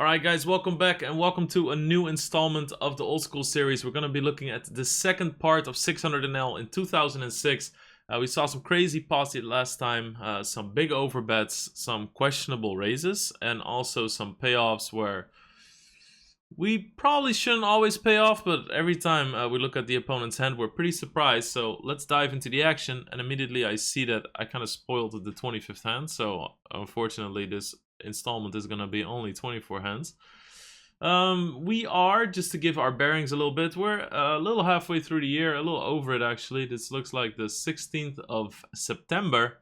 Alright guys, welcome back and welcome to a new installment of the Old School series. We're going to be looking at the second part of 600NL in 2006. We saw some crazy pots last time, some big overbets, some questionable raises, and also some payoffs where we probably shouldn't always pay off, but every time we look at the opponent's hand, we're pretty surprised. So let's dive into the action, and immediately I see that I kind of spoiled the 25th hand, so unfortunately this installment is going to be only 24 hands. We are, just to give our bearings a little bit, we're a little halfway through the year, a little over it actually. This looks like the 16th of September.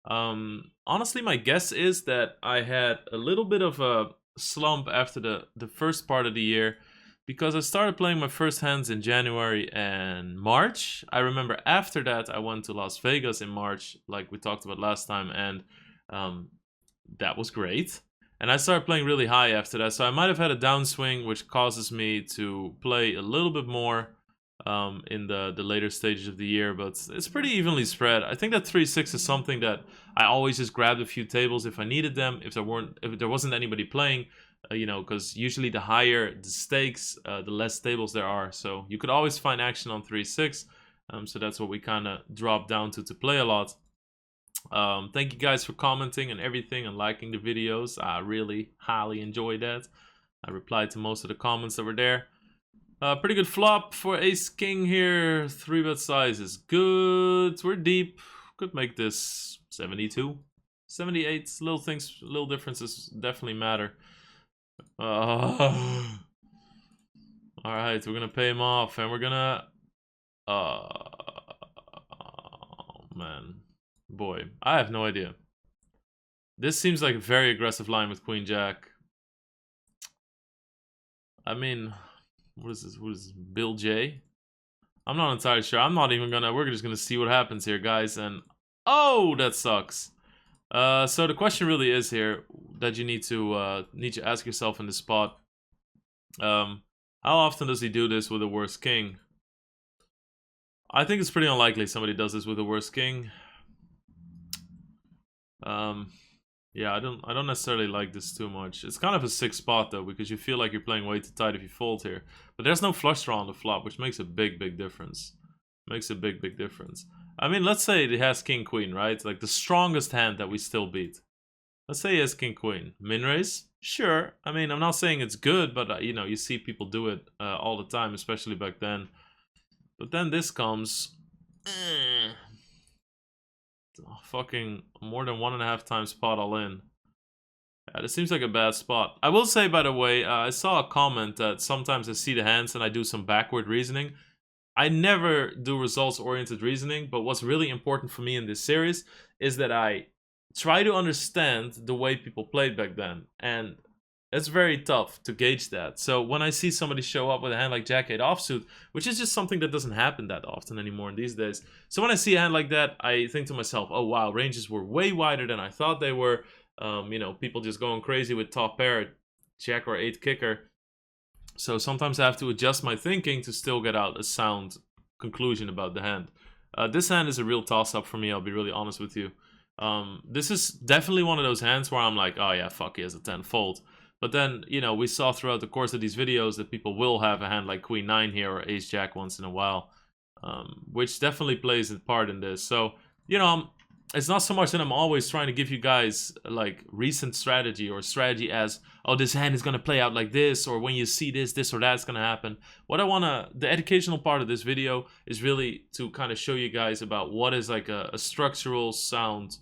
Honestly, my guess is that I had a little bit of a slump after the first part of the year, because I started playing my first hands in January and March. I remember after that I went to Las Vegas in March, like we talked about last time, and that was great. And I started playing really high after that, so I might have had a downswing, which causes me to play a little bit more in the later stages of the year, but it's pretty evenly spread. I think that 3-6 is something that I always just grabbed a few tables if I needed them, if there wasn't anybody playing, you know, because usually the higher the stakes, the less tables there are, so you could always find action on 3-6. So that's what we kind of dropped down to play a lot. Thank you guys for commenting and everything and liking the videos. I really highly enjoyed that. I replied to most of the comments that were there. Pretty good flop for ace king here. 3-bet size is good. We're deep. Could make this 72, 78. Little things, little differences definitely matter. Alright, we're gonna pay him off and we're gonna oh man. Boy, I have no idea. This seems like a very aggressive line with Queen Jack. I mean, what is this? What is this? Bill J? I'm not entirely sure. I'm not even gonna. We're just gonna see what happens here, guys. And oh, that sucks. So the question really is here that you need to ask yourself in this spot. How often does he do this with a worse king? I think it's pretty unlikely somebody does this with a worse king. Yeah, I don't necessarily like this too much. It's kind of a sick spot though, because you feel like you're playing way too tight if you fold here. But there's no flush draw on the flop, which makes a big difference. Makes a big difference. I mean, let's say it has king queen, right? Like the strongest hand that we still beat. Let's say he has king queen. Min raise? Sure. I mean, I'm not saying it's good, but you know, you see people do it all the time, especially back then. But then this comes. Fucking more than 1.5 times pot all in. Yeah, this seems like a bad spot. I will say, by the way, I saw a comment that sometimes I see the hands and I do some backward reasoning. I never do results-oriented reasoning, but what's really important for me in this series is that I try to understand the way people played back then. And it's very tough to gauge that. So when I see somebody show up with a hand like Jack-8 offsuit, which is just something that doesn't happen that often anymore in these days. So when I see a hand like that, I think to myself, oh wow, ranges were way wider than I thought they were. You know, people just going crazy with top pair, Jack or 8 kicker. So sometimes I have to adjust my thinking to still get out a sound conclusion about the hand. This hand is a real toss-up for me, I'll be really honest with you. This is definitely one of those hands where I'm like, oh yeah, fuck, he has a 10 fold. But then, you know, we saw throughout the course of these videos that people will have a hand like Queen 9 here or Ace Jack once in a while, which definitely plays a part in this. So, you know, it's not so much that I'm always trying to give you guys like recent strategy or strategy as, oh, this hand is going to play out like this, or when you see this, this or that's going to happen. What I want to, the educational part of this video is really to kind of show you guys about what is like a structural sound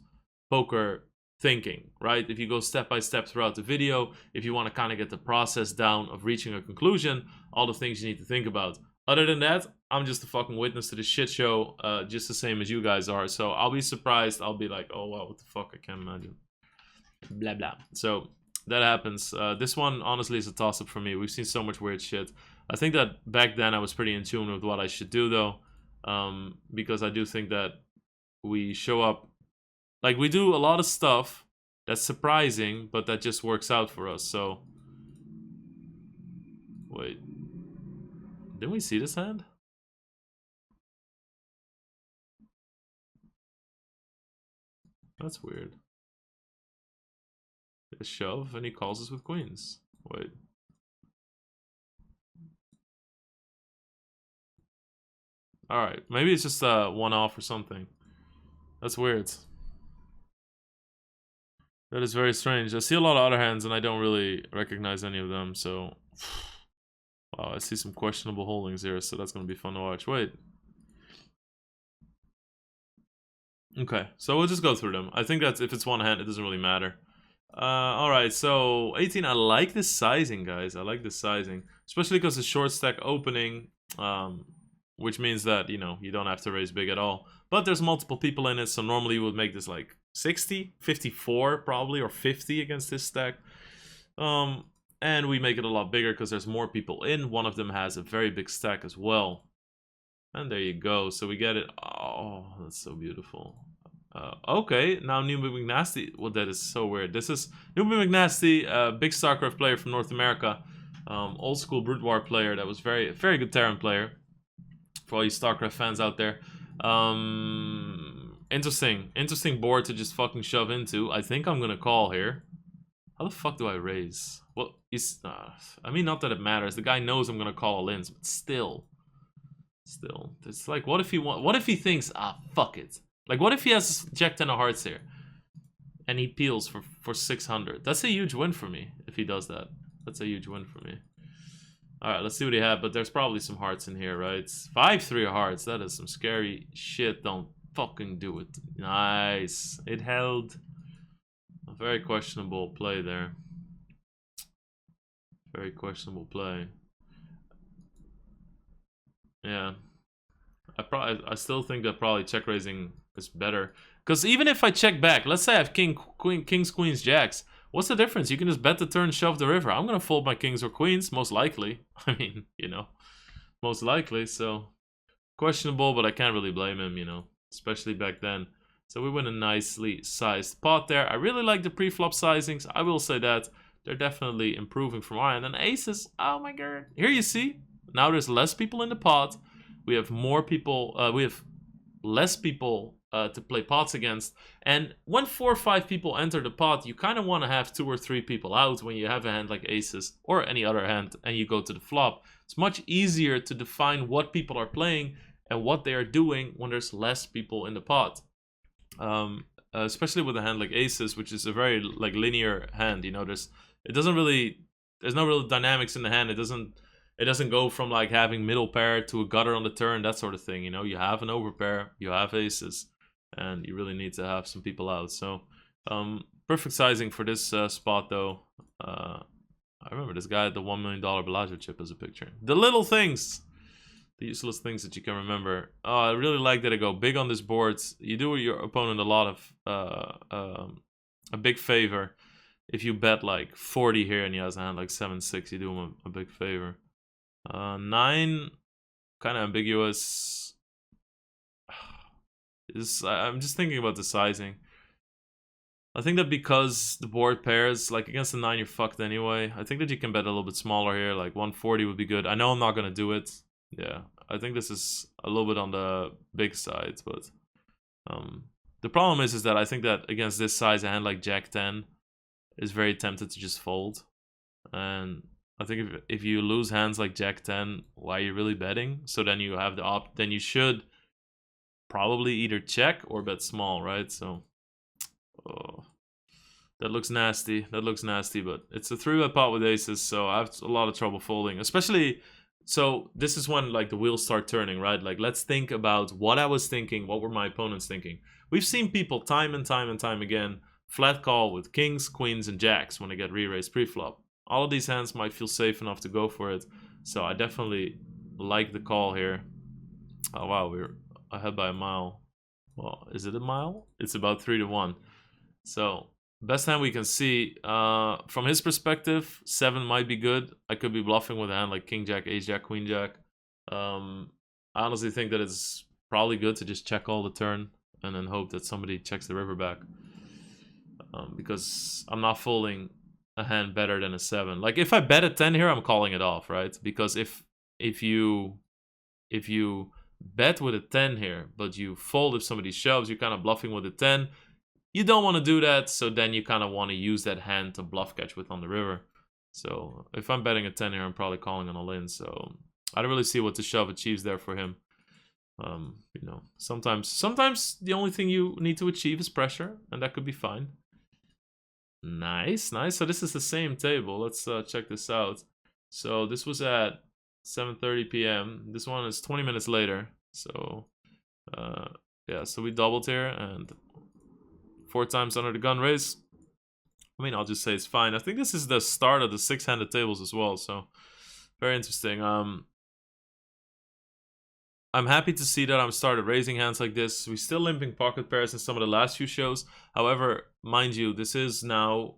poker thinking, right? If you go step by step throughout the video, if you want to kind of get the process down of reaching a conclusion, all the things you need to think about. Other than that, I'm just a fucking witness to this shit show, just the same as you guys are. So I'll be surprised. I'll be like, oh wow, what the fuck? I can't imagine. Blah blah. So that happens. This one honestly is a toss-up for me. We've seen so much weird shit. I think that back then I was pretty in tune with what I should do though, because I do think that we show up. Like, we do a lot of stuff that's surprising, but that just works out for us, so... Wait. Didn't we see this hand? That's weird. A shove, and he calls us with queens. Wait. Alright, maybe it's just a one-off or something. That's weird. That is very strange. I see a lot of other hands and I don't really recognize any of them, so... Wow, I see some questionable holdings here, so that's gonna be fun to watch. Wait. Okay, so we'll just go through them. I think that's, if it's one hand, it doesn't really matter. Alright, so 18, I like this sizing, guys. I like this sizing. Especially because it's short stack opening, which means that, you know, you don't have to raise big at all. But there's multiple people in it, so normally you would make this like 60, 54 probably, or 50 against this stack. And we make it a lot bigger because there's more people in. One of them has a very big stack as well. And there you go. So we get it. Oh, that's so beautiful. Okay, now Newbie McNasty. Well, that is so weird. This is Newbie McNasty, big StarCraft player from North America. Old school Brood War player that was very good Terran player. For all you StarCraft fans out there. Interesting board to just fucking shove into. I think I'm gonna call here. How the fuck do I raise? Well, I mean, not that it matters. The guy knows I'm gonna call all ins, but still, it's like, what if he thinks, fuck it. Like, what if he has Jack 10 of hearts here, and he peels for 600? That's a huge win for me if he does that. That's a huge win for me. All right, let's see what he had. But there's probably some hearts in here, right? 5-3 hearts. That is some scary shit. Don't fucking do it. Nice. It held. A very questionable play there. Very questionable play. Yeah. I still think that probably check raising is better. Because even if I check back, let's say I have kings, queens, jacks. What's the difference? You can just bet the turn, shove the river. I'm going to fold my kings or queens, most likely. I mean, you know, most likely. So, questionable, but I can't really blame him, you know, especially back then. So we win a nicely sized pot there. I really like the pre-flop sizings. I will say that. They're definitely improving from our end. And aces, oh my god. Here you see, now there's less people in the pot. We have more people, we have less people to play pots against. And when 4 or 5 people enter the pot, you kind of want to have 2 or 3 people out when you have a hand like aces or any other hand and you go to the flop. It's much easier to define what people are playing and what they are doing when there's less people in the pot. Especially with a hand like aces, which is a very like linear hand, you know, there's no real dynamics in the hand. It doesn't go from like having middle pair to a gutter on the turn, that sort of thing, you know. You have an overpair, you have aces, and you really need to have some people out. So perfect sizing for this spot though. I remember this guy had the $1 million Bellagio chip as a picture. The little things, the useless things that you can remember. Oh, I really like that I go big on this board. You do your opponent a lot of a big favor. If you bet like 40 here and he has a hand like 7-6, you do him a big favor. 9, kind of ambiguous. I'm just thinking about the sizing. I think that because the board pairs, like against the 9 you're fucked anyway. I think that you can bet a little bit smaller here, like 140 would be good. I know I'm not going to do it. Yeah, I think this is a little bit on the big side, but the problem is that I think that against this size, a hand like Jack 10 is very tempted to just fold. And I think if you lose hands like Jack 10, why are you really betting? So then you have then you should probably either check or bet small, right? So that looks nasty. That looks nasty, but it's a 3-bet pot with aces, so I have a lot of trouble folding, especially. So this is when like the wheels start turning, right? Like let's think about what I was thinking, what were my opponents thinking. We've seen people time and time again flat call with kings, queens, and jacks when they get re-raised pre-flop. All of these hands might feel safe enough to go for it, so I definitely like the call here. Oh wow, we're ahead by a mile. Well, is it a mile? It's about 3-1. So best hand we can see. From his perspective, 7 might be good. I could be bluffing with a hand like king jack, ace jack, queen jack. I honestly think that it's probably good to just check all the turn and then hope that somebody checks the river back. Because I'm not folding a hand better than a 7. Like if I bet a 10 here, I'm calling it off, right? Because if you bet with a 10 here, but you fold if somebody shoves, you're kind of bluffing with a 10. You don't want to do that, so then you kind of want to use that hand to bluff catch with on the river. So if I'm betting a 10 here, I'm probably calling on all in. So I don't really see what the shove achieves there for him. You know, sometimes the only thing you need to achieve is pressure, and that could be fine. Nice, nice. So this is the same table. Let's check this out. So this was at 7:30 p.m. This one is 20 minutes later. So yeah, so we doubled here and 4 times under the gun raise. I mean, I'll just say it's fine. I think this is the start of the 6-handed tables as well. So very interesting. I'm happy to see that I'm started raising hands like this. We're still limping pocket pairs in some of the last few shows. However, mind you, this is now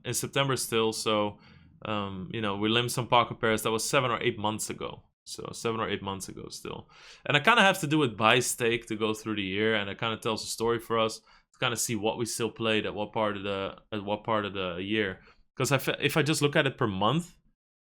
in September still, so you know, we limped some pocket pairs. That was 7 or 8 months ago. So 7 or 8 months ago still. And I kind of have to do it by stake to go through the year, and it kind of tells a story for us to kind of see what we still played at what part of the year. Because if I just look at it per month,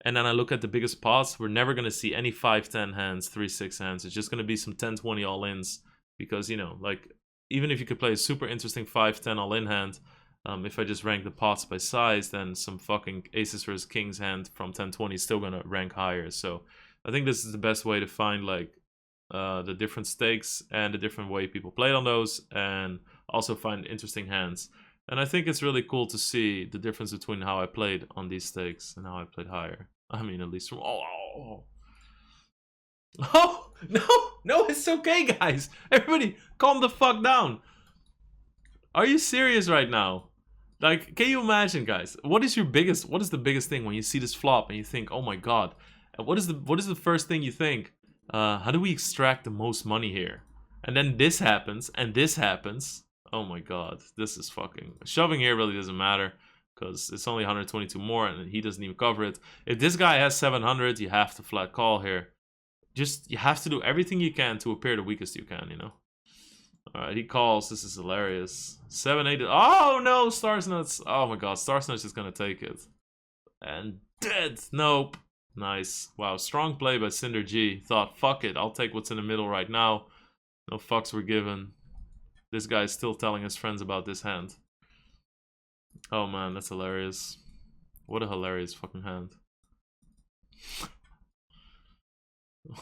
and then I look at the biggest pots, we're never going to see any 5-10 hands, 3-6 hands. It's just going to be some 10-20 all-ins. Because, you know, like, even if you could play a super interesting 5-10 all-in hand, if I just rank the pots by size, then some fucking aces versus kings hand from 10-20 is still going to rank higher. So I think this is the best way to find, like, the different stakes and the different way people play on those, and also find interesting hands. And I think it's really cool to see the difference between how I played on these stakes and how I played higher. I mean, at least from... Oh, no, it's okay, guys. Everybody, calm the fuck down. Are you serious right now? Like, can you imagine, guys? What is the biggest thing when you see this flop and you think, oh my god? What is the first thing you think? How do we extract the most money here? And then this happens, and this happens. Oh my god, this is fucking... Shoving here really doesn't matter, because it's only 122 more, and he doesn't even cover it. If this guy has 700, you have to flat call here. You have to do everything you can to appear the weakest you can, you know? Alright, he calls. This is hilarious. 7-8. Oh no, Stars Nuts. Oh my god, Stars Nuts is gonna take it. And dead. Nope. Nice. Wow, strong play by Cinder G. Thought, fuck it, I'll take what's in the middle right now. No fucks were given. This guy's still telling his friends about this hand. Oh man, that's hilarious. What a hilarious fucking hand.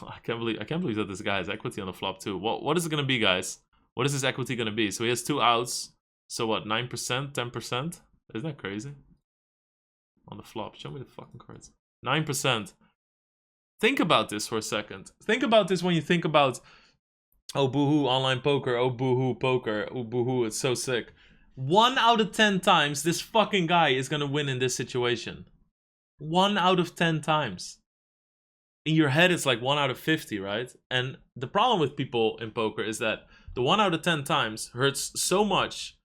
I can't believe that this guy has equity on the flop too. What is it gonna be, guys? What is his equity gonna be? So he has 2 outs. So what, 9%, 10%? Isn't that crazy? On the flop. Show me the fucking cards. 9%. Think about this for a second. Think about this when you think about, oh boohoo, online poker, oh boohoo, poker, oh boohoo, it's so sick. 1 out of 10 times this fucking guy is gonna win in this situation. 1 out of 10 times. In your head it's like 1 out of 50, right? And the problem with people in poker is that the 1 out of 10 times hurts so much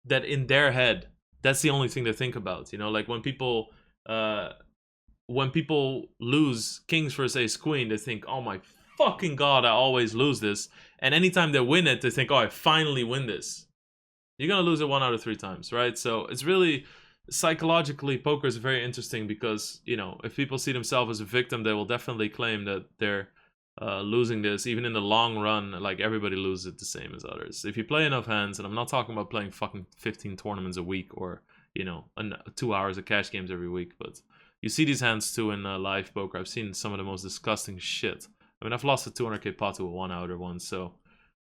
that in their head, that's the only thing they think about. You know, like when people lose kings versus ace queen, they think, oh my fucking god, I always lose this. And anytime they win it, they think, oh, I finally win this. You're gonna lose it 1 out of 3 times, right? So it's really, psychologically, poker is very interesting because, you know, if people see themselves as a victim, they will definitely claim that they're losing this. Even in the long run, like, everybody loses it the same as others. If you play enough hands, and I'm not talking about playing fucking 15 tournaments a week or, you know, 2 hours of cash games every week, but you see these hands too in live poker. I've seen some of the most disgusting shit. I mean, I've lost a 200k pot to a 1-outer once, so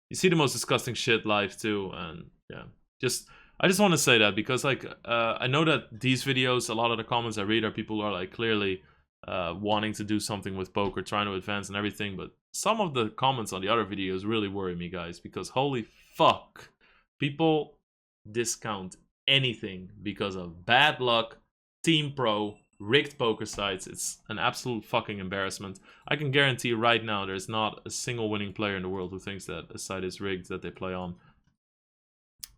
you see the most disgusting shit live too, and yeah. I just want to say that because, like, I know that these videos, a lot of the comments I read are people who are, like, clearly wanting to do something with poker, trying to advance and everything, but some of the comments on the other videos really worry me, guys, because holy fuck, people discount anything because of bad luck, team pro, rigged poker sites. It's an absolute fucking embarrassment. I can guarantee right now there's not a single winning player in the world who thinks that a site is rigged that they play on.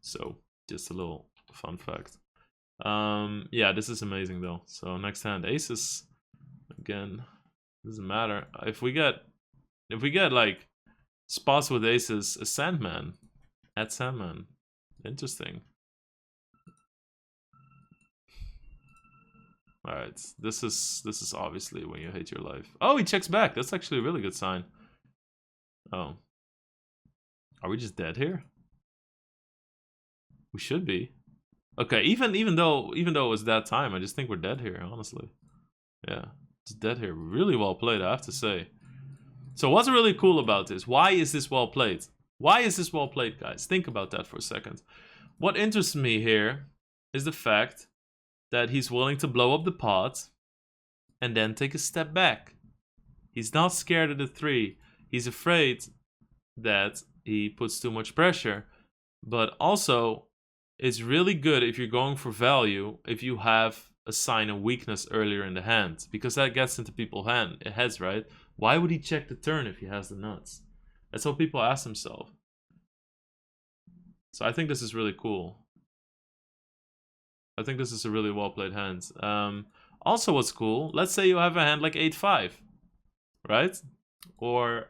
So, just a little fun fact. Yeah, this is amazing though. So next hand, aces. Again, doesn't matter. If we get like spots with aces, a Sandman. At Sandman. Interesting. Alright, this is obviously when you hate your life. Oh, he checks back. That's actually a really good sign. Oh. Are we just dead here? We should be. Okay, even though it was that time, I just think we're dead here, honestly. Yeah, it's dead here. Really well played, I have to say. So what's really cool about this? Why is this well played? Why is this well played, guys? Think about that for a second. What interests me here is the fact that he's willing to blow up the pot and then take a step back. He's not scared of the 3. He's afraid that he puts too much pressure. But also, it's really good if you're going for value if you have a sign of weakness earlier in the hand, because that gets into people's heads, right? Why would he check the turn if he has the nuts? That's what people ask themselves. So I think this is really cool. I think this is a really well played hand. Also, what's cool, let's say you have a hand like 8-5, right? Or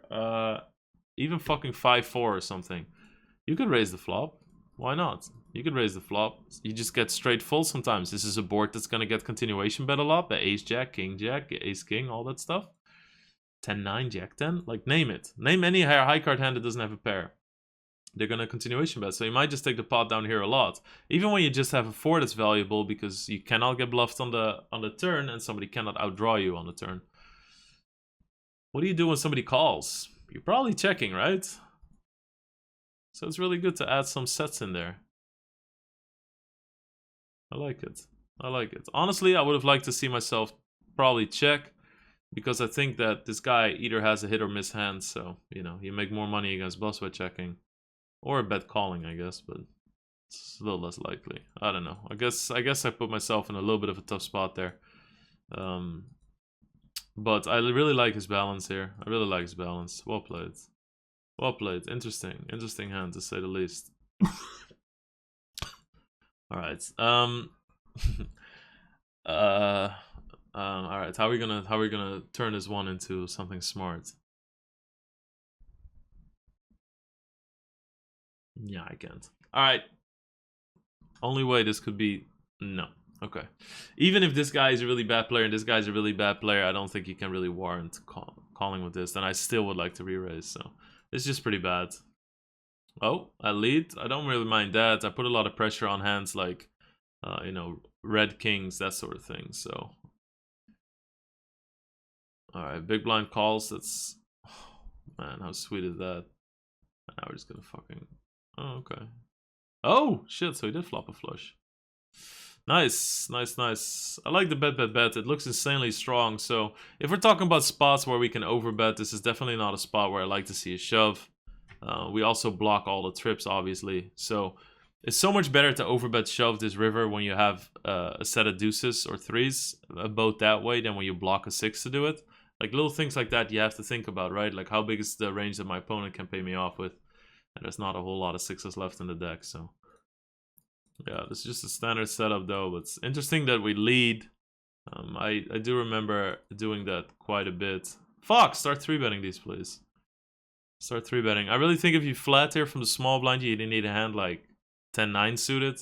even fucking 5-4 or something. You could raise the flop. Why not? You could raise the flop. You just get straight full sometimes. This is a board that's going to get continuation bet a lot. The ace-jack, king-jack, ace-king, all that stuff. 10-9, jack-10. Like, name it. Name any high card hand that doesn't have a pair. They're going to continuation bet. So you might just take the pot down here a lot. Even when you just have a 4 that's valuable, because you cannot get bluffed on the turn and somebody cannot outdraw you on the turn. What do you do when somebody calls? You're probably checking, right? So it's really good to add some sets in there. I like it. I like it. Honestly, I would have liked to see myself probably check, because I think that this guy either has a hit or miss hand, so, you know, you make more money against bluffs by checking. Or a bet calling, I guess, but it's a little less likely. I don't know. I guess I put myself in a little bit of a tough spot there. But I really like his balance here. I really like his balance. Well played. Well played. Interesting. Interesting hand, to say the least. Alright. Alright, how are we gonna turn this one into something smart? Yeah, I can't. Alright. Only way this could be... No. Okay. Even if this guy is a really bad player and this guy's a really bad player, I don't think you can really warrant calling with this. Then I still would like to re-raise, so... It's just pretty bad. Oh, I lead. I don't really mind that. I put a lot of pressure on hands like, you know, red kings, that sort of thing, so... Alright, big blind calls. That's... Oh, man, how sweet is that? Now we're just gonna fucking... Oh, okay. Oh, shit, so he did flop a flush. Nice, nice, nice. I like the bet. It looks insanely strong, so if we're talking about spots where we can overbet, this is definitely not a spot where I like to see a shove. We also block all the trips, obviously, so it's so much better to overbet shove this river when you have a set of deuces or 3s, both that way, than when you block a 6 to do it. Like, little things like that you have to think about, right? Like, how big is the range that my opponent can pay me off with? And there's not a whole lot of 6s left in the deck, so... Yeah, this is just a standard setup, though. But it's interesting that we lead. I do remember doing that quite a bit. Fuck! Start 3-betting these, please. Start 3-betting. I really think if you flat here from the small blind, you need a hand like 10-9 suited.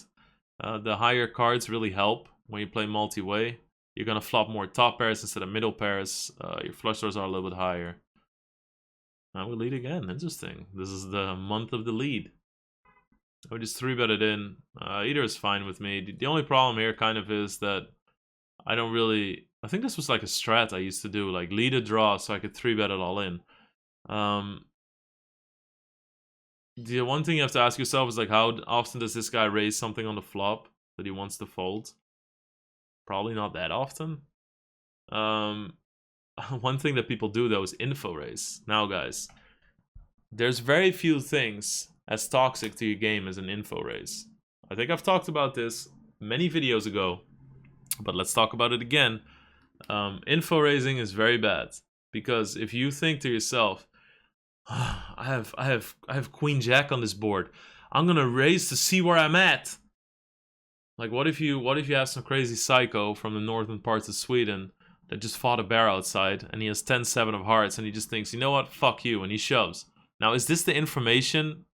The higher cards really help when you play multi-way. You're gonna flop more top pairs instead of middle pairs. Your flush draws are a little bit higher. Now we lead again. Interesting. This is the month of the lead. We just 3-bet it in. Either is fine with me. The only problem here kind of is that I don't really... I think this was like a strat I used to do, like lead a draw so I could 3-bet it all in. The one thing you have to ask yourself is like, how often does this guy raise something on the flop that he wants to fold? Probably not that often. One thing that people do though is info raise. Now guys, there's very few things as toxic to your game as an info raise. I think I've talked about this many videos ago, but let's talk about it again. Info raising is very bad, because if you think to yourself, I have Queen Jack on this board, I'm gonna raise to see where I'm at. Like, what if you have some crazy psycho from the northern parts of Sweden that just fought a bear outside and he has 10-7 of hearts and he just thinks, you know what, fuck you, and he shoves. Now, is this the information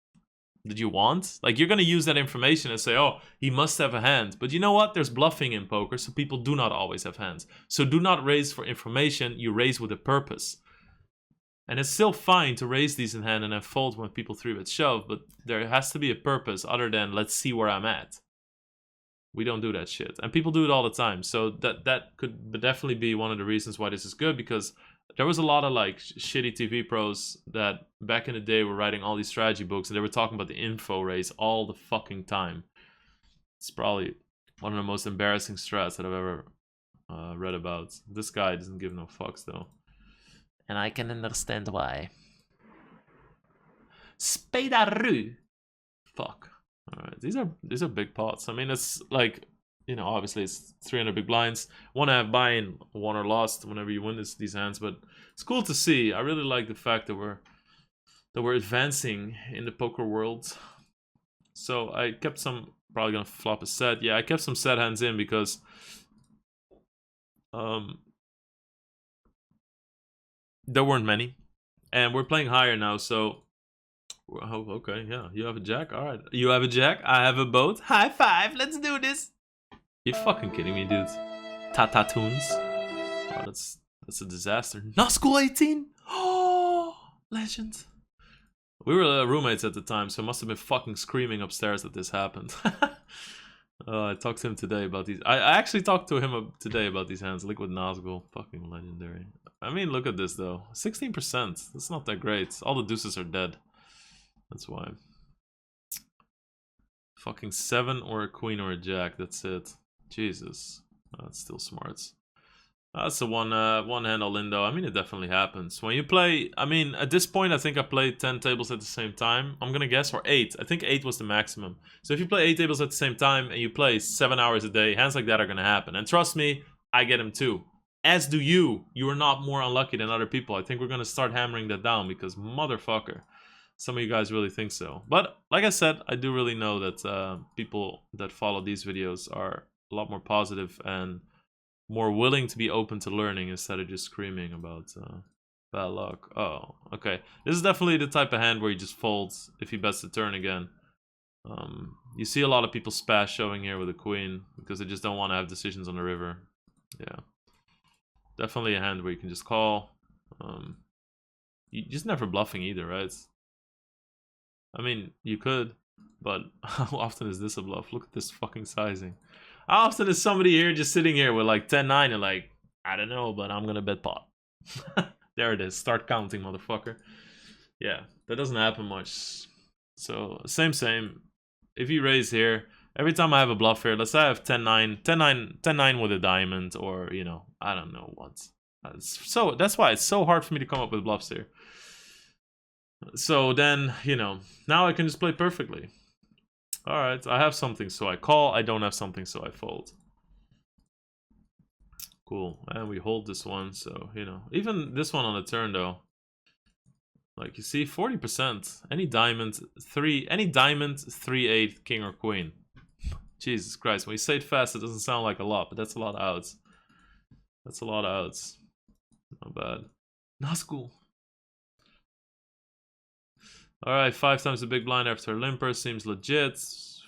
that you want? Like, you're gonna use that information and say, oh, he must have a hand. But you know what? There's bluffing in poker, so people do not always have hands. So do not raise for information, you raise with a purpose. And it's still fine to raise these in hand and then fold when people 3-bet shove, but there has to be a purpose other than, let's see where I'm at. We don't do that shit. And people do it all the time. So that could definitely be one of the reasons why this is good, because there was a lot of like shitty TV pros that back in the day were writing all these strategy books and they were talking about the info race all the fucking time. It's probably one of the most embarrassing strats that I've ever read about. This guy doesn't give no fucks though. And I can understand why. Spadaru. Fuck. Alright, these are big pots. I mean, it's like, you know, obviously it's 300 big blinds. One to have buy-in, won or lost whenever you win these hands, but it's cool to see. I really like the fact that we're advancing in the poker world. So I kept some, probably gonna flop a set. Yeah, I kept some set hands in because there weren't many. And we're playing higher now, so oh, okay, yeah. You have a jack? Alright. You have a jack? I have a boat. High five, let's do this. You fucking kidding me, dude? Tata-toons. Oh, that's a disaster. Nazgul 18? Oh, legend. We were roommates at the time, so I must have been fucking screaming upstairs that this happened. I talked to him today about these. I actually talked to him today about these hands. Liquid Nazgul. Fucking legendary. I mean, look at this, though. 16%. That's not that great. All the deuces are dead. That's why. Fucking 7 or a queen or a jack. That's it. Jesus. That's still smarts. That's the one hand all in though. I mean, it definitely happens. When you play, I mean, at this point, I think I played 10 tables at the same time. I'm gonna guess, or 8. I think 8 was the maximum. So if you play 8 tables at the same time and you play 7 hours a day, hands like that are gonna happen. And trust me, I get them too. As do you. You are not more unlucky than other people. I think we're gonna start hammering that down because motherfucker. Some of you guys really think so. But like I said, I do really know that people that follow these videos are a lot more positive and more willing to be open to learning instead of just screaming about bad luck. Oh, okay. This is definitely the type of hand where he just folds if he bets the turn again. You see a lot of people spash showing here with a queen because they just don't want to have decisions on the river. Yeah. Definitely a hand where you can just call. You just never bluffing either, right? I mean, you could, but how often is this a bluff? Look at this fucking sizing. How often is somebody here just sitting here with like 10-9 and like, I don't know, but I'm gonna bet pot. There it is. Start counting, motherfucker. Yeah, that doesn't happen much. So, same. If you raise here, every time I have a bluff here, let's say I have 10-9, 10-9, 10-9 with a diamond, or, you know, I don't know what. So, that's why it's so hard for me to come up with bluffs here. So then, you know, now I can just play perfectly. Alright, I have something, so I call. I don't have something, so I fold. Cool. And we hold this one, so, you know. Even this one on the turn, though. Like, you see, 40%. Any diamond, 3-8, king or queen. Jesus Christ, when you say it fast, it doesn't sound like a lot, but that's a lot of outs. That's a lot of outs. Not bad. Nazgul. Alright, 5 times the big blind after limper seems legit.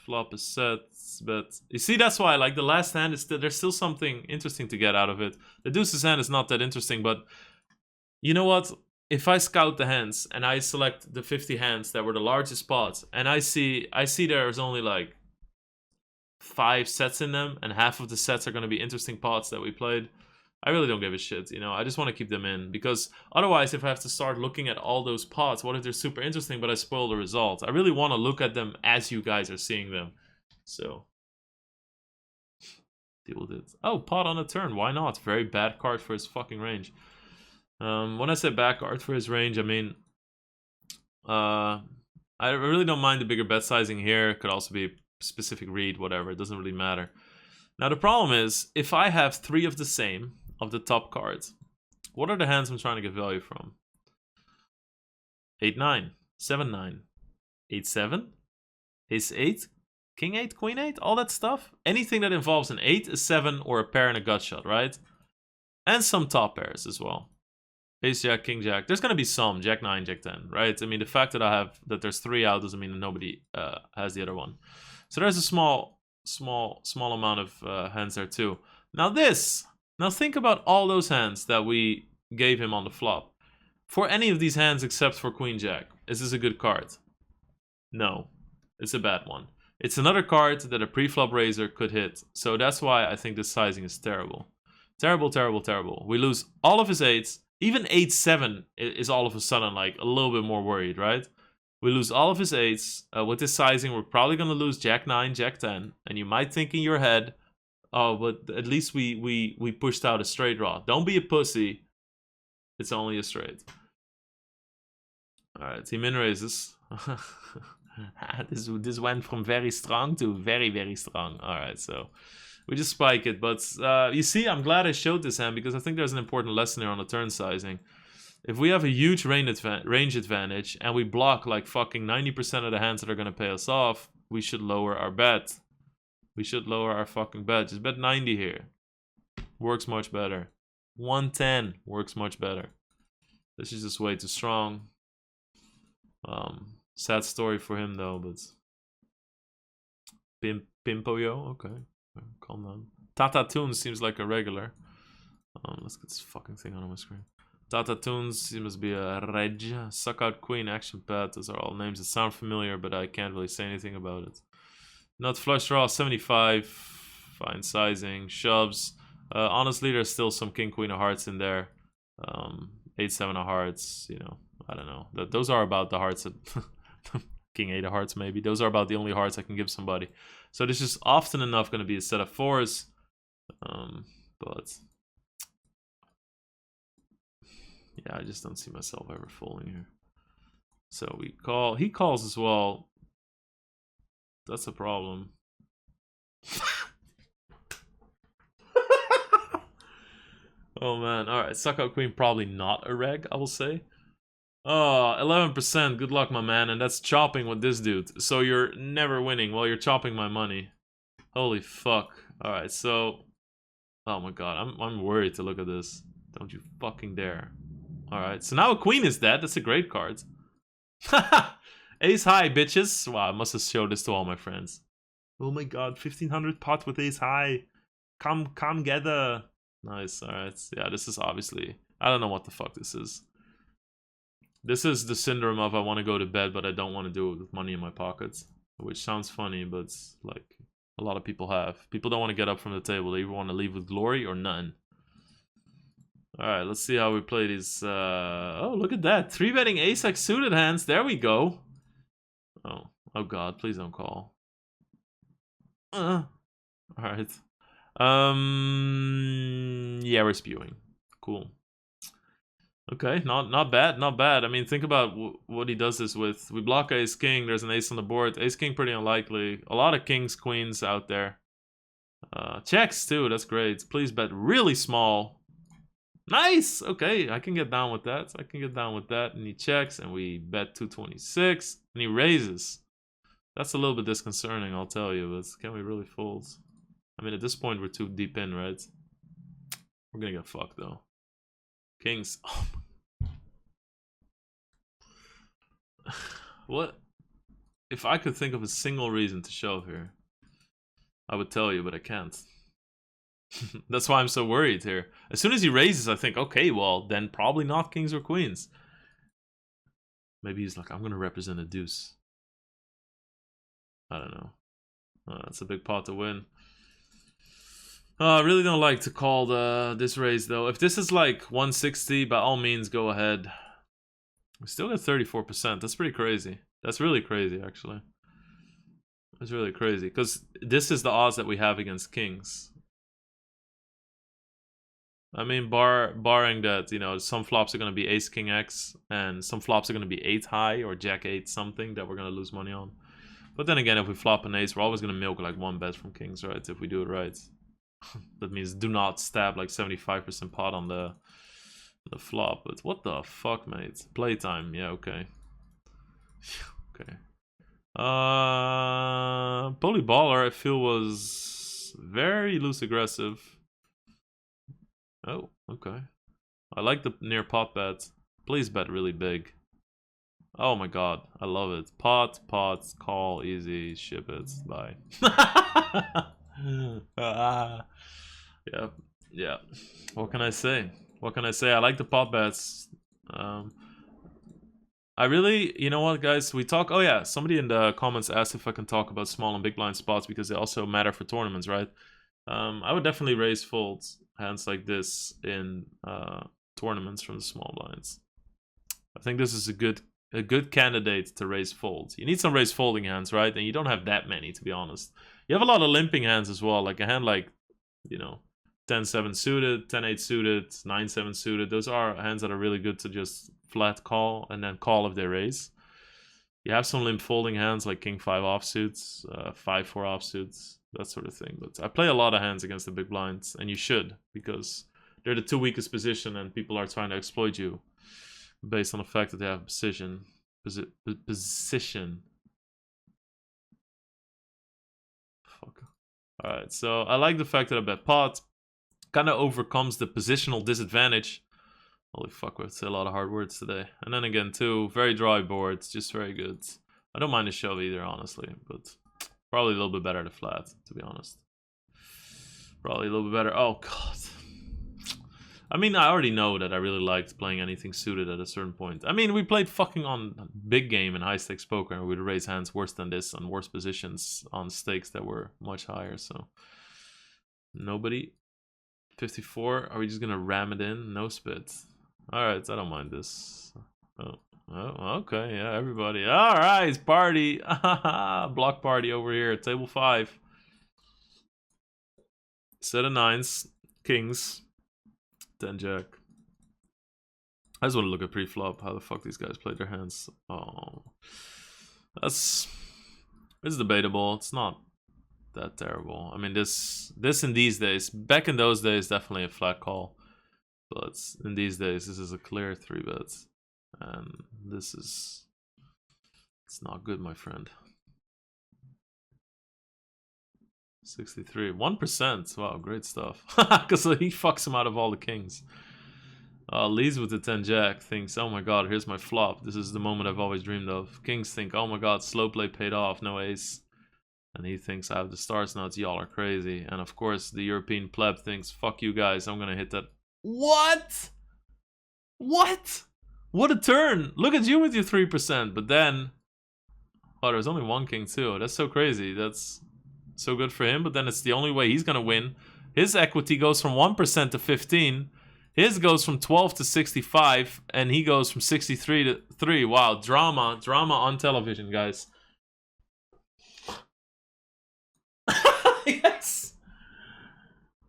Flop is set, but you see, that's why, like, the last hand is there's still something interesting to get out of it. The deuce's hand is not that interesting, but you know what? If I scout the hands and I select the 50 hands that were the largest pots, and I see there's only like 5 sets in them, and half of the sets are going to be interesting pots that we played, I really don't give a shit, you know. I just want to keep them in, because otherwise, if I have to start looking at all those pots, what if they're super interesting but I spoil the results? I really want to look at them as you guys are seeing them. So, deal with it. Oh, pot on a turn, why not? Very bad card for his fucking range. When I say bad card for his range, I mean, I really don't mind the bigger bet sizing here. It could also be a specific read, whatever, it doesn't really matter. Now the problem is, if I have 3 of the same, of the top cards, what are the hands I'm trying to get value from? 8-9, 7-9, 8-7, Ace-8, King-8, Queen-8, all that stuff. Anything that involves an 8, a 7, or a pair and a gut shot, right? And some top pairs as well. Ace-Jack, King-Jack. There's gonna be some, Jack-9, Jack-10, right? I mean, the fact that there's 3 out doesn't mean that nobody has the other one. So there's a small amount of hands there too. Now think about all those hands that we gave him on the flop. For any of these hands except for Queen Jack, is this a good card? No, it's a bad one. It's another card that a pre-flop raiser could hit. So that's why I think this sizing is terrible. Terrible, terrible, terrible. We lose all of his 8s. Even 8-7 is all of a sudden like a little bit more worried, right? We lose all of his 8s. With this sizing, we're probably going to lose Jack 9, Jack 10. And you might think in your head, oh, but at least we pushed out a straight draw. Don't be a pussy. It's only a straight. Alright, he min raises. This went from very strong to very, very strong. Alright, so we just spike it. But you see, I'm glad I showed this hand because I think there's an important lesson here on the turn sizing. If we have a huge range advantage and we block like fucking 90% of the hands that are going to pay us off, we should lower our bet. We should lower our fucking bet. Just bet 90 here. Works much better. 110 works much better. This is just way too strong. Sad story for him though, but Pimpo-yo, okay. Calm down. Tata Toons seems like a regular. Let's get this fucking thing on my screen. Tata Toons seems to be a reg. Suck out queen, action pad. Those are all names that sound familiar, but I can't really say anything about it. Nut flush draw 75. Fine sizing. Shoves. Honestly, there's still some king queen of hearts in there. 8-7 of hearts. You know, I don't know. Those are about the hearts that king 8 of hearts maybe. Those are about the only hearts I can give somebody. So this is often enough going to be a set of 4s. But yeah, I just don't see myself ever folding here. So we call. He calls as well. That's a problem. Oh man, alright. Suck out queen, probably not a reg, I will say. Oh, 11%. Good luck, my man. And that's chopping with this dude. So you're never winning while you're chopping my money. Holy fuck. Alright, so. Oh my god, I'm worried to look at this. Don't you fucking dare. Alright, so now a queen is dead. That's a great card. Ace high, bitches. Wow, I must have showed this to all my friends. Oh my god, 1500 pot with ace high. Come gather. Nice, alright. Yeah, this is obviously... I don't know what the fuck this is. This is the syndrome of I want to go to bed, but I don't want to do it with money in my pockets. Which sounds funny, but it's like a lot of people have. People don't want to get up from the table. They either want to leave with glory or none. Alright, let's see how we play these. Oh, look at that. 3-betting ace-x suited hands. There we go. Oh god, please don't call. Alright. Yeah, we're spewing. Cool. Okay, not bad, not bad. I mean, think about what he does this with. We block ace king, there's an ace on the board. Ace king pretty unlikely. A lot of kings, queens out there. Checks too, that's great. Please bet really small. Nice! Okay, I can get down with that. I can get down with that. And he checks, and we bet 226. And he raises. That's a little bit disconcerting, I'll tell you, but can we really fold? I mean, at this point, we're too deep in, right? We're gonna get fucked, though. Kings. Oh. What? If I could think of a single reason to shove here, I would tell you, but I can't. That's why I'm so worried here. As soon as he raises, I think, okay, well, then probably not kings or queens. Maybe he's like, I'm gonna represent a deuce. I don't know. That's a big pot to win. I really don't like to call this raise, though. If this is like 160, by all means, go ahead. We still got 34%. That's pretty crazy. That's really crazy, actually. That's really crazy, because this is the odds that we have against kings. I mean, barring that, you know, some flops are going to be ace king x, and some flops are going to be 8 high or jack 8 something that we're going to lose money on. But then again, if we flop an ace, we're always going to milk like 1 bet from kings, right? If we do it right. That means do not stab like 75% pot on the flop. But what the fuck, mate? Playtime, yeah, okay. Okay. Polyballer, I feel, was very loose aggressive. Oh, okay. I like the near pot bet. Please bet really big. Oh my god, I love it. Pot, call, easy, ship it, bye. Yeah. What can I say? What can I say? I like the pot bets. I really, you know what, guys? We talk. Oh yeah, somebody in the comments asked if I can talk about small and big blind spots because they also matter for tournaments, right? I would definitely raise folds hands like this in tournaments from the small blinds. I think this is a good candidate to raise folds. You need some raise folding hands, right? And you don't have that many, to be honest. You have a lot of limping hands as well, like a hand like, you know, 10-7 suited, 10-8 suited, 9-7 suited. Those are hands that are really good to just flat call and then call if they raise. You have some limp folding hands like King 5 offsuits, 5-4 offsuits, that sort of thing. But I play a lot of hands against the big blinds, and you should, because they're the two weakest position and people are trying to exploit you based on the fact that they have position. Fuck. Alright, so I like the fact that I bet pot. Kind of overcomes the positional disadvantage. Holy fuck, we've said a lot of hard words today. And then again, too, very dry boards, just very good. I don't mind the shove either, honestly, but probably a little bit better to flat, to be honest. Probably a little bit better. Oh, God. I mean, I already know that I really liked playing anything suited at a certain point. I mean, we played fucking on big game and high stakes poker, and we'd raise hands worse than this on worse positions on stakes that were much higher, so. Nobody. 54. Are we just gonna ram it in? No spit. Alright, I don't mind this. Oh, okay, yeah, everybody. Alright, party. Block party over here at table 5. Set of 9s. Kings. 10 jack. I just want to look at pre-flop. How the fuck these guys played their hands. Oh. It's debatable. It's not that terrible. I mean, this in these days, back in those days, definitely a flat call. But in these days, this is a clear 3-bet. And this is... It's not good, my friend. 63. 1%. Wow, great stuff. Because he fucks him out of all the kings. Leads with the 10 jack. Thinks, oh my god, here's my flop. This is the moment I've always dreamed of. Kings think, oh my god, slow play paid off. No ace. And he thinks I have the stars nuts, y'all are crazy. And of course, the European pleb thinks, fuck you guys, I'm gonna hit that. What? What? What a turn! Look at you with your 3%, but then... Oh, there's only one king too. That's so crazy. That's so good for him, but then it's the only way he's gonna win. His equity goes from 1% to 15. His goes from 12 to 65, and he goes from 63 to 3. Wow, drama on television, guys. Yes.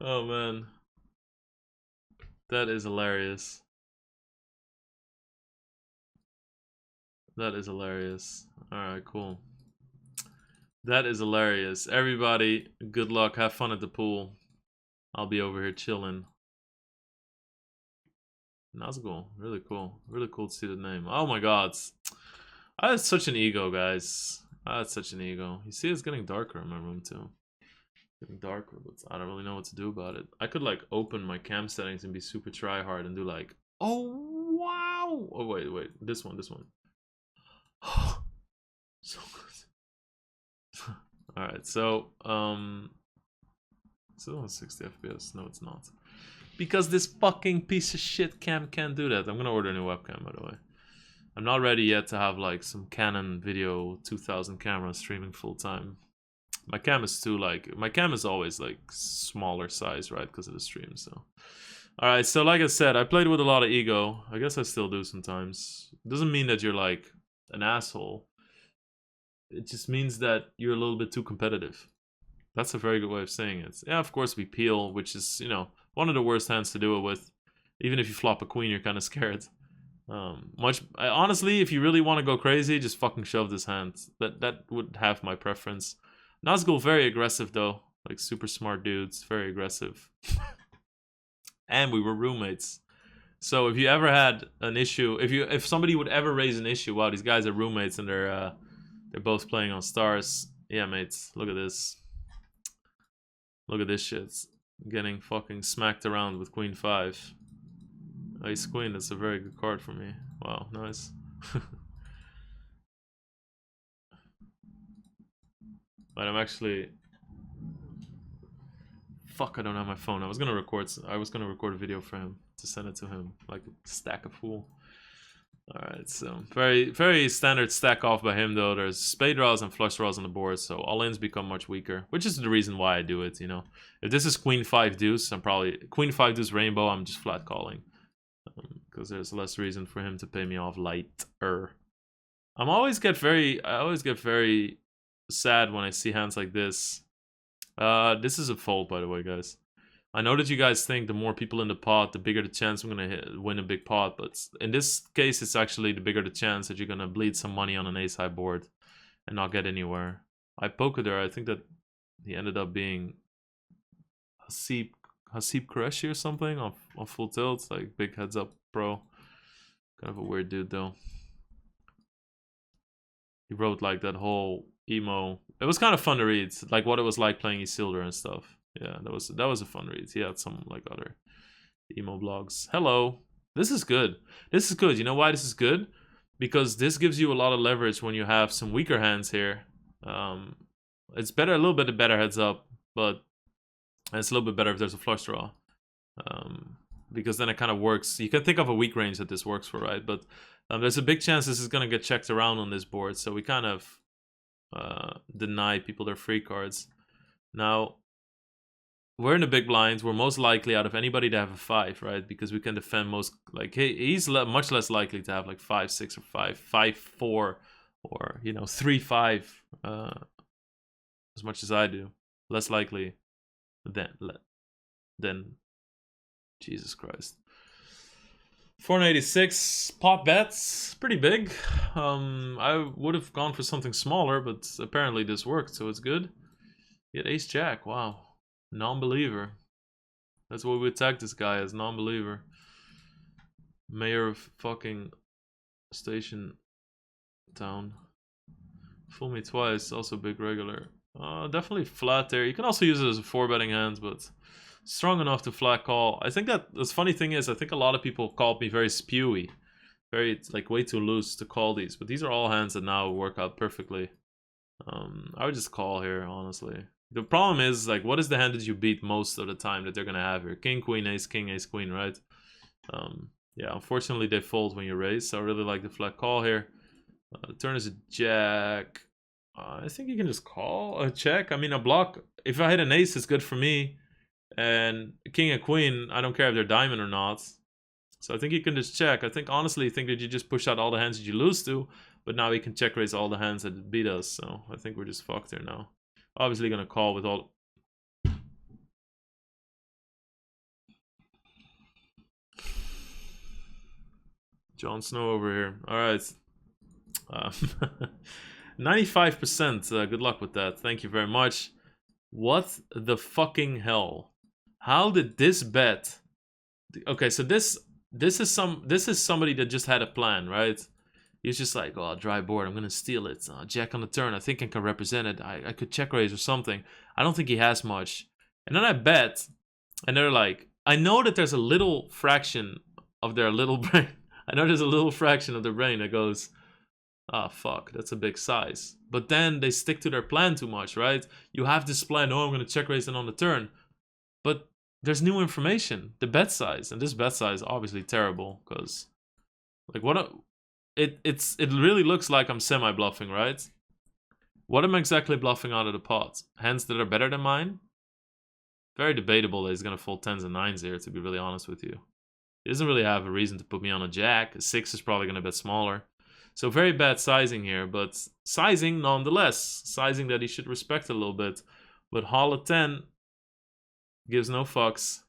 Oh man, that is hilarious. That is hilarious. All right, cool. That is hilarious. Everybody, good luck. Have fun at the pool. I'll be over here chilling. Nazgul, really cool. Really cool to see the name. Oh my god. I had such an ego, guys. I had such an ego. You see, it's getting darker in my room too. Getting darker, but I don't really know what to do about it. I could like open my cam settings and be super try hard and do like, oh wow. Oh wait, this one. So good. All right, so it's on 60 FPS. No, it's not. Because this fucking piece of shit cam can't do that. I'm gonna order a new webcam, by the way. I'm not ready yet to have like some Canon video 2000 camera streaming full time. My cam is too like, my cam is always like smaller size, right? Because of the stream, so. Alright, so like I said, I played with a lot of ego. I guess I still do sometimes. It doesn't mean that you're like an asshole. It just means that you're a little bit too competitive. That's a very good way of saying it. Yeah, of course we peel, which is, you know, one of the worst hands to do it with. Even if you flop a queen, you're kind of scared. Honestly, if you really want to go crazy, just fucking shove this hand. That would have my preference. Nazgul, very aggressive though. Like super smart dudes, very aggressive. And we were roommates. So if you ever had an issue, if somebody would ever raise an issue, wow, these guys are roommates and they're both playing on stars. Yeah, mates, look at this. Look at this shit. Getting fucking smacked around with Queen 5. Ace Queen, that's a very good card for me. Wow, nice. But I'm actually... Fuck, I don't have my phone. I was gonna record a video for him to send it to him. Like a stack of fool. Alright, so very standard stack off by him though. There's spade draws and flush draws on the board, so all-ins become much weaker, which is the reason why I do it, you know. If this is queen 5 deuce, I'm probably queen 5 deuce rainbow, I'm just flat calling. Because there's less reason for him to pay me off lighter. I always get very sad when I see hands like this. This is a fold, by the way, guys. I know that you guys think the more people in the pot, the bigger the chance I'm gonna win a big pot, but in this case, it's actually the bigger the chance that you're gonna bleed some money on an ace-high board and not get anywhere. I poker there. I think that he ended up being Hasib Qureshi or something on full tilt, like big heads up pro. Kind of a weird dude though. He wrote like that whole emo. It was kind of fun to read, like what it was like playing Isildur and stuff. Yeah, that was a fun read. He had some like other emo blogs. Hello. This is good. This is good. You know why this is good? Because this gives you a lot of leverage when you have some weaker hands here. It's better, a little bit better heads up, but it's a little bit better if there's a flush draw. Because then it kind of works. You can think of a weak range that this works for, right? But there's a big chance this is going to get checked around on this board, so we kind of deny people their free cards. Now, we're in the big blinds. We're most likely out of anybody to have a 5, right? Because we can defend most, like, he's much less likely to have like 5, 6, or 5, 5, 4, or, you know, 3, 5, as much as I do. Less likely than Jesus Christ. 486 pot bets, pretty big. I would have gone for something smaller, but apparently this worked, so it's good. He had ace jack, wow. Non-believer. That's what we attack this guy as, non-believer. Mayor of fucking station town. Fool me twice, also big regular. Definitely flat there. You can also use it as a 4-betting hand, but strong enough to flat call. I think that the funny thing is, I think a lot of people called me very spewy. Very, like, way too loose to call these. But these are all hands that now work out perfectly. I would just call here, honestly. The problem is, like, what is the hand that you beat most of the time that they're gonna have here? King, queen, ace, queen, right? Yeah, unfortunately they fold when you raise, so I really like the flat call here. The turn is a jack. I think you can just call a check. I mean, a block. If I hit an ace, it's good for me. And king and queen, I don't care if they're diamond or not. So I think you can just check. I think, honestly, think that you just push out all the hands that you lose to, but now we can check raise all the hands that beat us. So I think we're just fucked here now. Obviously gonna call with all... Jon Snow over here. Alright. 95%. Good luck with that. Thank you very much. What the fucking hell? How did this bet... Okay, so this is somebody that just had a plan, right? He's just like, oh, dry board, I'm gonna steal it. Jack on the turn, I think I can represent it. I could check raise or something. I don't think he has much. And then I bet, and they're like, I know that there's a little fraction of their little brain. I know there's a little fraction of their brain that goes, ah, fuck, that's a big size. But then they stick to their plan too much, right? You have this plan, oh, I'm gonna check raise it on the turn. But there's new information, the bet size. And this bet size is obviously terrible, because, like, it really looks like I'm semi-bluffing, right? What am I exactly bluffing out of the pot? Hands that are better than mine? Very debatable that he's going to fold 10s and 9s here, to be really honest with you. He doesn't really have a reason to put me on a jack. A 6 is probably going to bet smaller. So very bad sizing here, but sizing nonetheless. Sizing that he should respect a little bit. But Hall at 10 gives no fucks.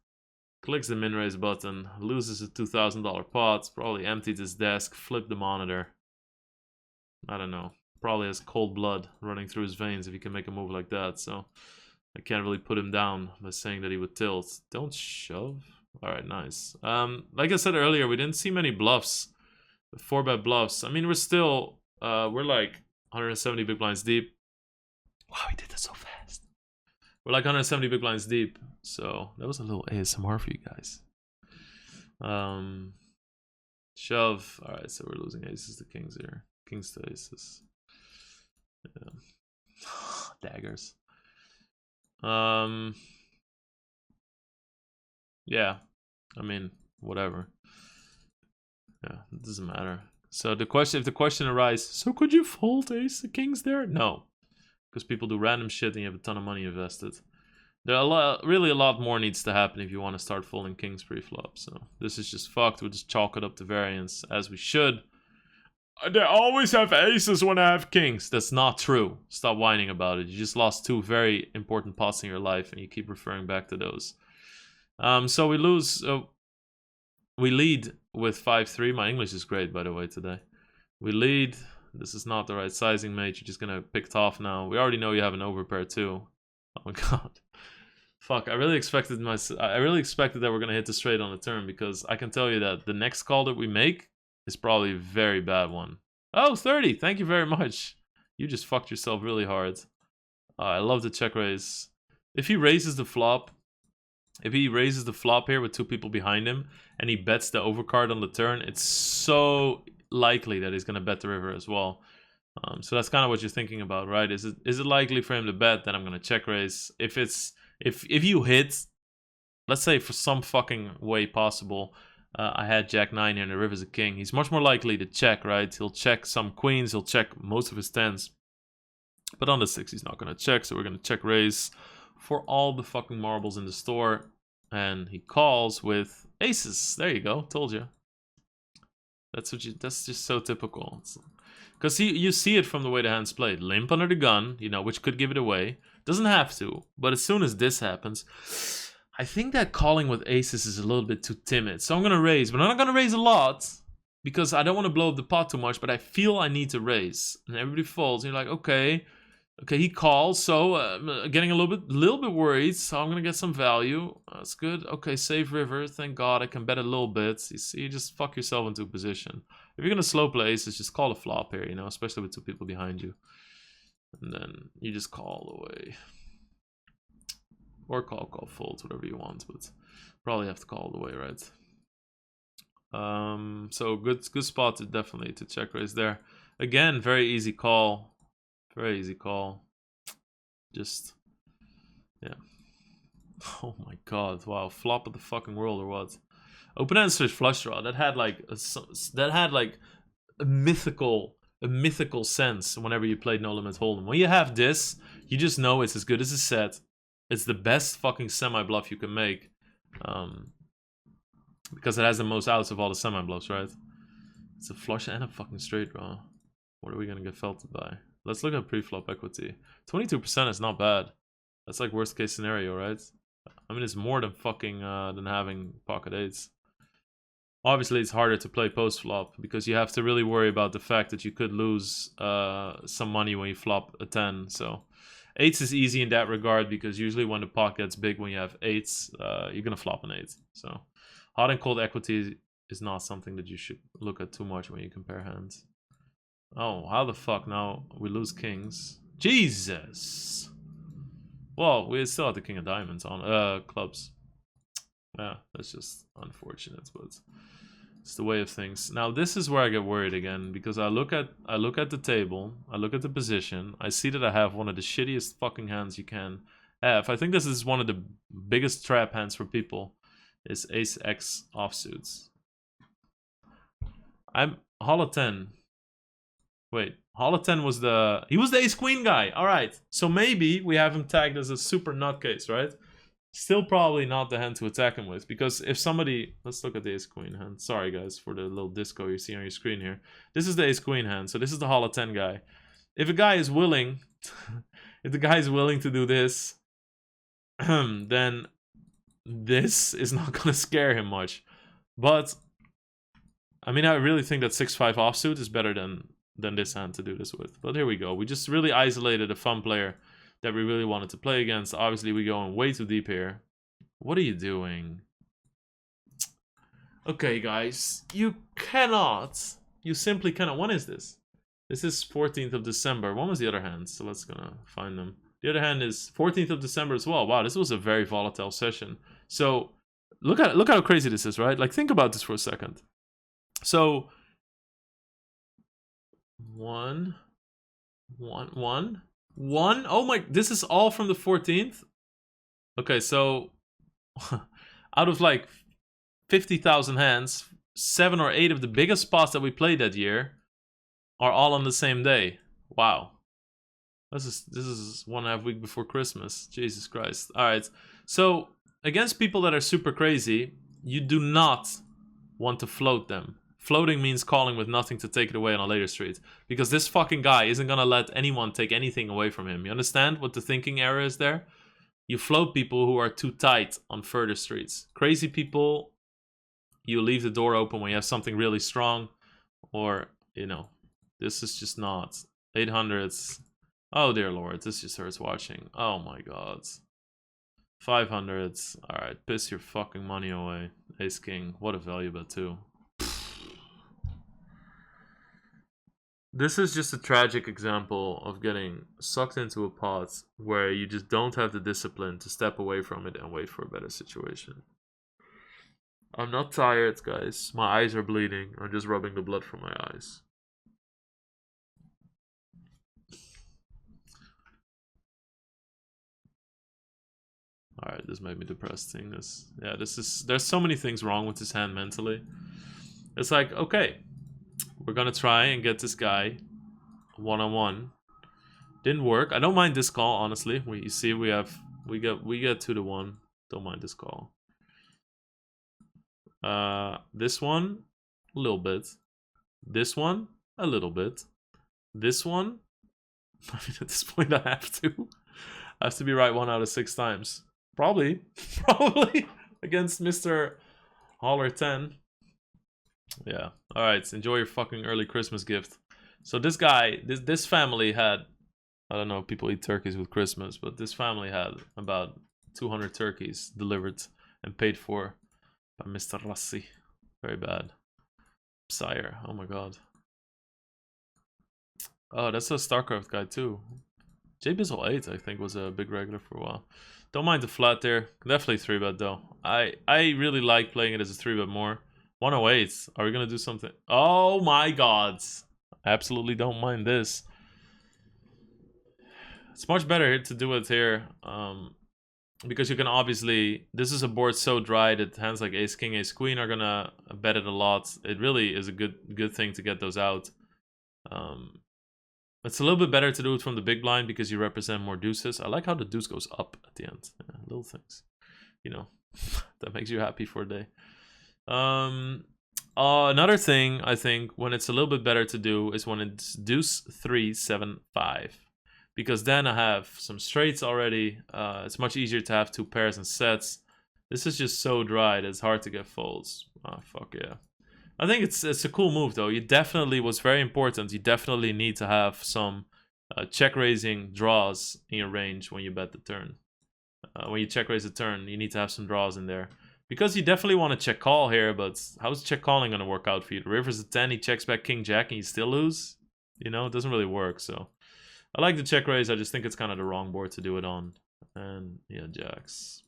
Clicks the min raise button, loses a $2,000 pot, probably emptied his desk, flipped the monitor. I don't know. Probably has cold blood running through his veins if he can make a move like that, so I can't really put him down by saying that he would tilt. Don't shove. Alright, nice. Like I said earlier, we didn't see many bluffs. 4-bet bluffs. I mean, we're still, we're like 170 big blinds deep. Wow, he did that so fast. We're like 170 big blinds deep, so that was a little ASMR for you guys. Shove. All right, so we're losing aces to kings here. Kings to aces. Yeah. Daggers. Yeah. I mean, whatever. Yeah, it doesn't matter. So the question, if the question arises, so could you fold ace the kings there? No, because people do random shit and you have a ton of money invested. There are really a lot more needs to happen if you want to start folding kings pre-flop. So this is just fucked. We'll just chalk it up to variance as we should. They always have aces when I have kings. That's not true. Stop whining about it. You just lost 2 very important pots in your life and you keep referring back to those. So we lose. We lead with 5-3. My English is great, by the way, today. We lead. This is not the right sizing, mate. You're just gonna pick it off now. We already know you have an overpair too. Oh my god. Fuck, I really expected that we're gonna hit the straight on the turn, because I can tell you that the next call that we make is probably a very bad one. Oh, 30. Thank you very much. You just fucked yourself really hard. I love the check raise. If he raises the flop, here with 2 people behind him, and he bets the overcard on the turn, it's so likely that he's gonna bet the river as well. So that's kind of what you're thinking about, right? Is it likely for him to bet? Then I'm gonna check raise. If you hit, let's say for some fucking way possible, I had Jack 9 here and the river's a king, he's much more likely to check, right? He'll check some queens, he'll check most of his 10s. But on the 6, he's not gonna check, so we're gonna check raise for all the fucking marbles in the store. And he calls with aces. There you go, told you. That's just so typical. Because you see it from the way the hand's played. Limp under the gun, you know, which could give it away. Doesn't have to, but as soon as this happens, I think that calling with aces is a little bit too timid. So I'm going to raise, but I'm not going to raise a lot, because I don't want to blow up the pot too much, but I feel I need to raise. And everybody folds, and you're like, okay, he calls, so getting a little bit worried, so I'm going to get some value. That's good. Okay, save river. Thank God I can bet a little bit. You see, you just fuck yourself into a position. If you're going to slow play aces, just call a flop here, you know, especially with 2 people behind you. And then you just call away. Or call, fold, whatever you want, but probably have to call the way, right? So good spot to definitely to check raise there. Again, very easy call. Very easy call. Just, yeah. Oh my god, wow, flop of the fucking world or what? Open hand switch flush draw. That had like a mythical sense whenever you played No Limit Hold'em. When you have this, you just know it's as good as a set. It's the best fucking semi-bluff you can make. Because it has the most outs of all the semi-bluffs, right? It's a flush and a fucking straight draw. What are we gonna get felted by? Let's look at pre-flop equity. 22% is not bad. That's like worst case scenario, right? I mean, it's more than fucking than having pocket 8s. Obviously, it's harder to play post-flop, because you have to really worry about the fact that you could lose some money when you flop a 10. So 8s is easy in that regard, because usually when the pot gets big when you have 8s, you're gonna flop an 8. So hot and cold equity is not something that you should look at too much when you compare hands. Oh, how the fuck now we lose kings? Jesus! Well, we still have the king of diamonds on clubs. Yeah, that's just unfortunate, but it's the way of things. Now this is where I get worried again, because I look at the table, I look at the position, I see that I have one of the shittiest fucking hands you can have. I think this is one of the biggest trap hands for people, is ace x offsuits. I'm Holo 10. Wait, Holo 10 was the ace queen guy. All right, so maybe we have him tagged as a super nutcase, right? Still probably not the hand to attack him with, because if somebody... Let's look at the ace queen hand. Sorry guys for the little disco you see on your screen here. This is the ace queen hand, so this is the Holo 10 guy. If a guy is willing... if the guy is willing to do this, then this is not going to scare him much. But, I mean, I really think that 6-5 offsuit is better than this hand to do this with. But here we go. We just really isolated a fun player that we really wanted to play against. Obviously, we're going way too deep here. What are you doing? Okay, guys. You simply cannot. When is this? This is 14th of December. When was the other hand? So let's gonna find them. The other hand is 14th of December as well. Wow, this was a very volatile session. So look how crazy this is, right? Like, think about this for a second. So 1, 1, 1. Oh my, this is all from the 14th? Okay, so out of like 50,000 hands, 7 or 8 of the biggest spots that we played that year are all on the same day. Wow. This is 1.5 weeks before Christmas. Jesus Christ. Alright. So, against people that are super crazy, you do not want to float them. Floating means calling with nothing to take it away on a later street. Because this fucking guy isn't gonna let anyone take anything away from him. You understand what the thinking error is there? You float people who are too tight on further streets. Crazy people, you leave the door open when you have something really strong. Or, you know, this is just not. 800s. Oh dear lord, this just hurts watching. Oh my god. 500s. Alright, piss your fucking money away. Ace king. What a value bet too. This is just a tragic example of getting sucked into a pot where you just don't have the discipline to step away from it and wait for a better situation. I'm not tired, guys. My eyes are bleeding. I'm just rubbing the blood from my eyes. Alright, this made me depressed seeing this. Yeah, there's so many things wrong with this hand mentally. It's like, okay, we're gonna try and get this guy one-on-one. Didn't work. I don't mind this call, honestly. You see, we get 2-1. Don't mind this call. This one, a little bit. This one, a little bit. This one, I mean, at this point, I have to be right 1 out of 6 times. Probably against Mr. Holler 10. Yeah. All right. Enjoy your fucking early Christmas gift. So this guy, this family had, I don't know if people eat turkeys with Christmas, but this family had about 200 turkeys delivered and paid for by Mr. Rassi. Very bad. Sire. Oh my god. Oh, that's a StarCraft guy too. J Bizzle 8, I think, was a big regular for a while. Don't mind the flat there. Definitely 3-bet though. I really like playing it as a 3-bet more. 108. Are we gonna do something? Oh my god. Absolutely don't mind this. It's much better to do it here. Because you can obviously... This is a board so dry that hands like Ace King, Ace Queen are gonna bet it a lot. It really is a good thing to get those out. It's a little bit better to do it from the big blind because you represent more deuces. I like how the deuce goes up at the end. Yeah, little things. You know, that makes you happy for a day. Another thing, I think, when it's a little bit better to do is when it's deuce 3, 7, 5. Because then I have some straights already. It's much easier to have 2 pairs and sets. This is just so dry that it's hard to get folds. Oh, fuck yeah. I think it's a cool move though. You definitely was very important. You definitely need to have some check raising draws in your range when you bet the turn. When you check raise the turn, you need to have some draws in there because you definitely want to check call here. But how's check calling gonna work out for you? The river's a 10, he checks back King Jack, and you still lose. You know, it doesn't really work. So I like the check raise. I just think it's kind of the wrong board to do it on. And yeah, jacks.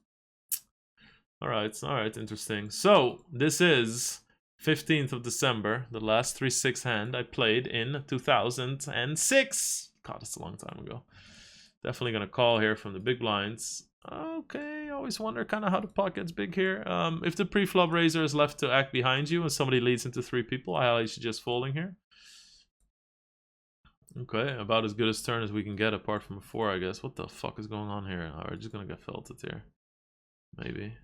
All right, interesting. So this is 15th of December, the last 3-6 hand I played in 2006. God, that's a long time ago. Definitely gonna call here from the big blinds. Okay, I always wonder kind of how the pot gets big here. If the pre-flop raiser is left to act behind you and somebody leads into 3 people, I highly suggest folding here. Okay, about as good a turn as we can get apart from a 4, I guess. What the fuck is going on here? Oh, we're just gonna get felted here. Maybe.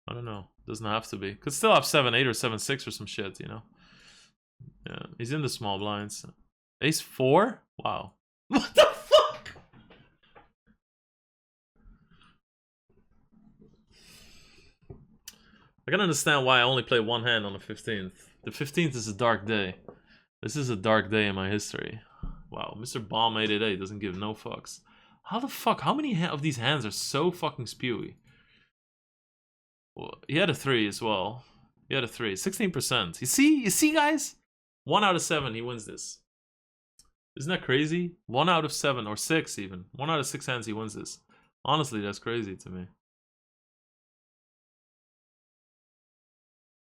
I don't know. Doesn't have to be. Could still have 7-8 or 7-6 or some shit, you know? Yeah, he's in the small blinds. Ace 4? Wow. What the fuck? I can understand why I only play 1 hand on the 15th. The 15th is a dark day. This is a dark day in my history. Wow, Mr. Bomb 888 doesn't give no fucks. How the fuck? How many of these hands are so fucking spewy? Well, he had a 3 as well. He had a 3. 16%. You see, guys? 1 out of 7, he wins this. Isn't that crazy? 1 out of 7, or 6 even. 1 out of 6 hands, he wins this. Honestly, that's crazy to me.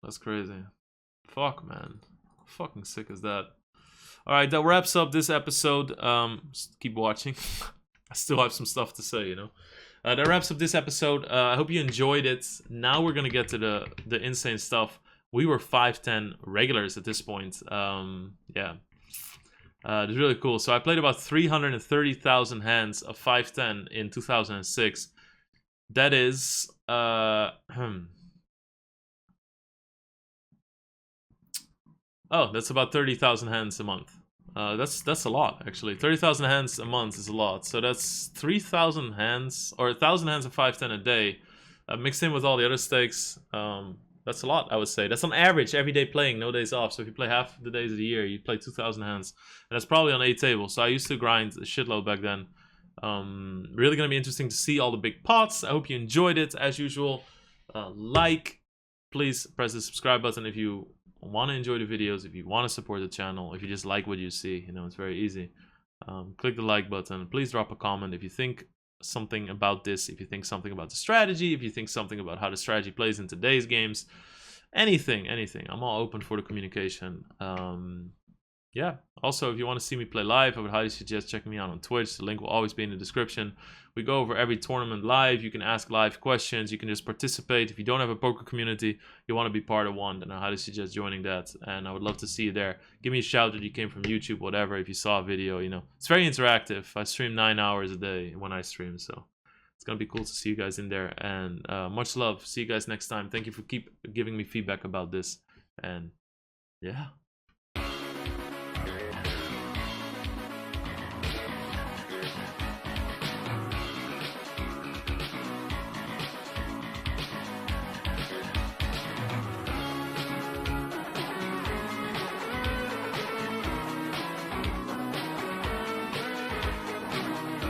That's crazy. Fuck, man. How fucking sick is that? Alright, that wraps up this episode. Keep watching. I still have some stuff to say, you know. That wraps up this episode. I hope you enjoyed it. Now we're gonna get to the insane stuff. we were 510 regulars at this point. Yeah. It's really cool. So I played about 330,000 hands of 510 in 2006. That is oh, that's about 30,000 hands a month. That's a lot, actually. 30,000 hands a month is a lot. So that's 3,000 hands, or 1,000 hands of 510 a day, mixed in with all the other stakes. That's a lot, I would say. That's on average, every day playing, no days off. So if you play half the days of the year, you play 2,000 hands. And that's probably on 8 tables. So I used to grind a shitload back then. Really gonna be interesting to see all the big pots. I hope you enjoyed it, as usual. Please press the subscribe button if you want to enjoy the videos, if you want to support the channel, if you just like what you see. You know, it's very easy. Click the like button. Please drop a comment if you think something about this, if you think something about the strategy, if you think something about how the strategy plays in today's games. Anything. I'm all open for the communication. Yeah. Also, if you want to see me play live, I would highly suggest checking me out on Twitch. The link will always be in the description. We go over every tournament live. You can ask live questions. You can just participate. If you don't have a poker community, you want to be part of one, then I highly suggest joining that. And I would love to see you there. Give me a shout that you came from YouTube, whatever. If you saw a video, you know, it's very interactive. I stream 9 hours a day when I stream, so it's gonna be cool to see you guys in there. And much love. See you guys next time. Thank you for keep giving me feedback about this. And yeah.